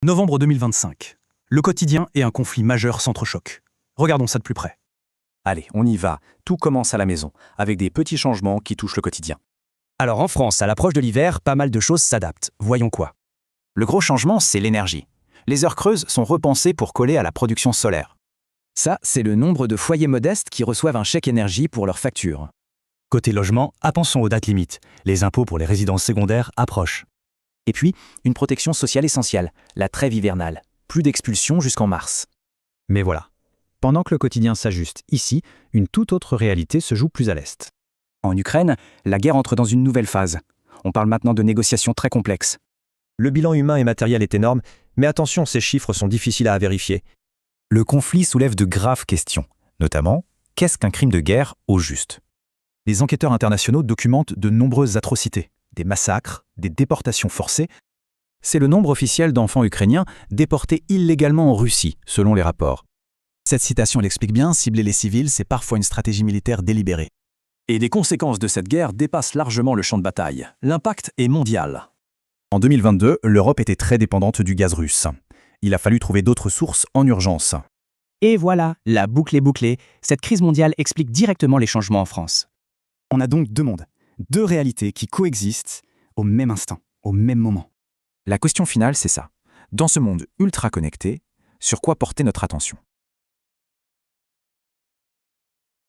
Novembre 2025. Le quotidien et un conflit majeur s'entrechoquent. Regardons ça de plus près. Allez, on y va. Tout commence à la maison, avec des petits changements qui touchent le quotidien. Alors en France, à l'approche de l'hiver, pas mal de choses s'adaptent. Voyons quoi. Le gros changement, c'est l'énergie. Les heures creuses sont repensées pour coller à la production solaire. Ça, c'est le nombre de foyers modestes qui reçoivent un chèque énergie pour leur facture. Côté logement, attention aux dates limites. Les impôts pour les résidences secondaires approchent. Et puis, une protection sociale essentielle, la trêve hivernale. Plus d'expulsions jusqu'en mars. Mais voilà. Pendant que le quotidien s'ajuste ici, une toute autre réalité se joue plus à l'est. En Ukraine, la guerre entre dans une nouvelle phase. On parle maintenant de négociations très complexes. Le bilan humain et matériel est énorme, mais attention, ces chiffres sont difficiles à vérifier. Le conflit soulève de graves questions, notamment, qu'est-ce qu'un crime de guerre au juste? Les enquêteurs internationaux documentent de nombreuses atrocités, des massacres, des déportations forcées. C'est le nombre officiel d'enfants ukrainiens déportés illégalement en Russie, selon les rapports. Cette citation l'explique bien, cibler les civils, c'est parfois une stratégie militaire délibérée. Et les conséquences de cette guerre dépassent largement le champ de bataille. L'impact est mondial. En 2022, l'Europe était très dépendante du gaz russe. Il a fallu trouver d'autres sources en urgence. Et voilà, la boucle est bouclée. Cette crise mondiale explique directement les changements en France. On a donc deux mondes, deux réalités qui coexistent au même instant, au même moment. La question finale, c'est ça. Dans ce monde ultra connecté, sur quoi porter notre attention?